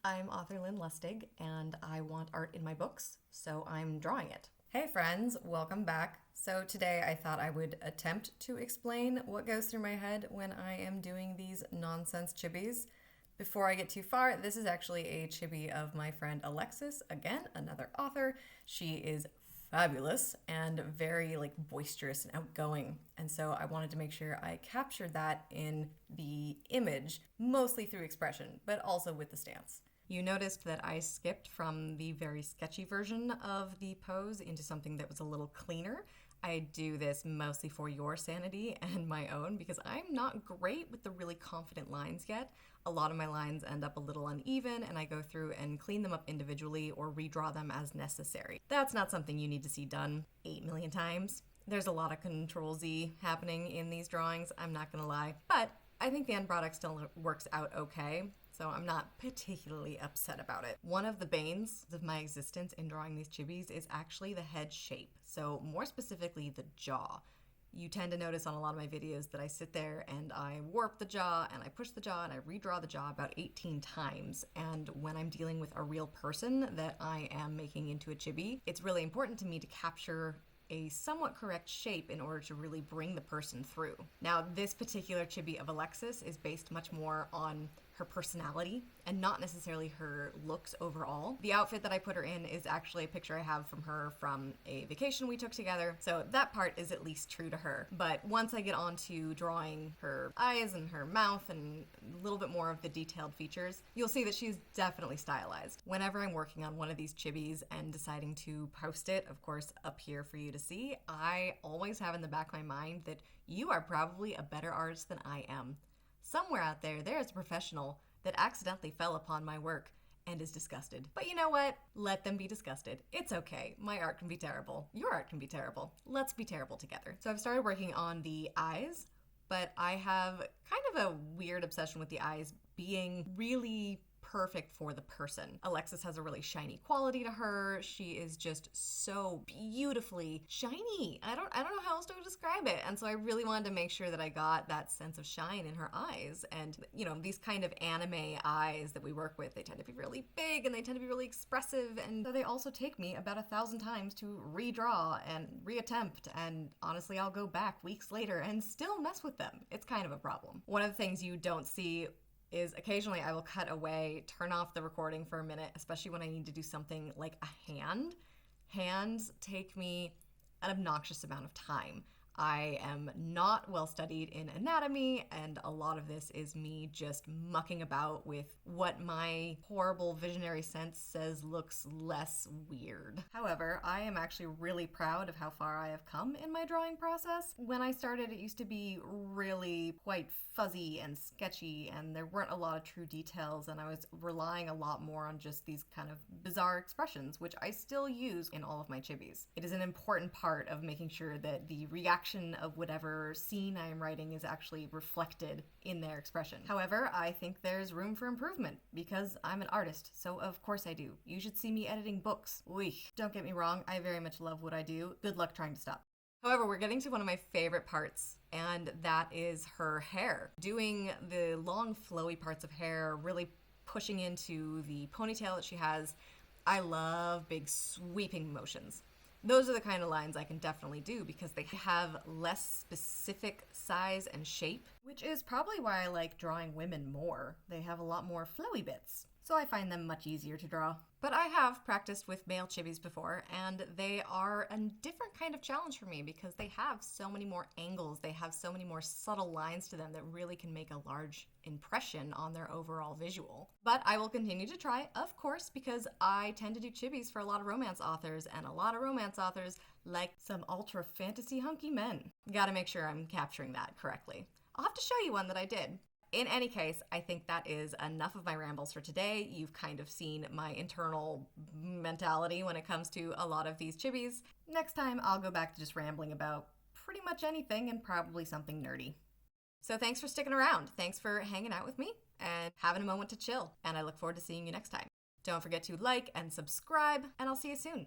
I'm author Lin Lustig, and I want art in my books, so I'm drawing it. Hey friends, welcome back. So today I thought I would attempt to explain what goes through my head when I am doing these nonsense chibis. Before I get too far, this is actually a chibi of my friend Alexis, again, another author. She is fabulous and very boisterous and outgoing. And so I wanted to make sure I captured that in the image, mostly through expression, but also with the stance. You noticed that I skipped from the very sketchy version of the pose into something that was a little cleaner. I do this mostly for your sanity and my own because I'm not great with the really confident lines yet. A lot of my lines end up a little uneven and I go through and clean them up individually or redraw them as necessary. That's not something you need to see done 8 million times. There's a lot of Control-Z happening in these drawings, I'm not gonna lie, but I think the end product still works out okay. So I'm not particularly upset about it. One of the banes of my existence in drawing these chibis is actually the head shape. So more specifically, the jaw. You tend to notice on a lot of my videos that I sit there and I warp the jaw and I push the jaw and I redraw the jaw about 18 times. And when I'm dealing with a real person that I am making into a chibi, it's really important to me to capture a somewhat correct shape in order to really bring the person through. Now, this particular chibi of Alexis is based much more on her personality and not necessarily her looks overall. The outfit that I put her in is actually a picture I have from her from a vacation we took together, so that part is at least true to her. But once I get on to drawing her eyes and her mouth and a little bit more of the detailed features, you'll see that she's definitely stylized. Whenever I'm working on one of these chibis and deciding to post it, of course, up here for you to see, I always have in the back of my mind that you are probably a better artist than I am. Somewhere out there, there is a professional that accidentally fell upon my work and is disgusted. But you know what? Let them be disgusted. It's okay. My art can be terrible. Your art can be terrible. Let's be terrible together. So I've started working on the eyes, but I have kind of a weird obsession with the eyes being really perfect for the person. Alexis has a really shiny quality to her. She is just so beautifully shiny. I don't know how else to describe it. And so I really wanted to make sure that I got that sense of shine in her eyes. And you know, these kind of anime eyes that we work with, they tend to be really big and they tend to be really expressive. And so they also take me about 1,000 times to redraw and reattempt. And honestly, I'll go back weeks later and still mess with them. It's kind of a problem. One of the things you don't see is occasionally I will cut away, turn off the recording for a minute, especially when I need to do something like a hand. Hands take me an obnoxious amount of time. I am not well studied in anatomy, and a lot of this is me just mucking about with what my horrible visionary sense says looks less weird. However, I am actually really proud of how far I have come in my drawing process. When I started, it used to be really quite fuzzy and sketchy, and there weren't a lot of true details, and I was relying a lot more on just these kind of bizarre expressions, which I still use in all of my chibis. It is an important part of making sure that the reaction of whatever scene I am writing is actually reflected in their expression. However, I think there's room for improvement because I'm an artist, so of course I do. You should see me editing books. Oy. Don't get me wrong, I very much love what I do. Good luck trying to stop. However, we're getting to one of my favorite parts, and that is her hair. Doing the long flowy parts of hair, really pushing into the ponytail that she has. I love big sweeping motions. Those are the kind of lines I can definitely do because they have less specific size and shape, which is probably why I like drawing women more. They have a lot more flowy bits, so I find them much easier to draw. But I have practiced with male chibis before, and they are a different kind of challenge for me because they have so many more angles, they have so many more subtle lines to them that really can make a large impression on their overall visual. But I will continue to try, of course, because I tend to do chibis for a lot of romance authors, and a lot of romance authors like some ultra fantasy hunky men. Gotta make sure I'm capturing that correctly. I'll have to show you one that I did. In any case, I think that is enough of my rambles for today. You've kind of seen my internal mentality when it comes to a lot of these chibis. Next time, I'll go back to just rambling about pretty much anything and probably something nerdy. So thanks for sticking around. Thanks for hanging out with me and having a moment to chill. And I look forward to seeing you next time. Don't forget to like and subscribe, and I'll see you soon.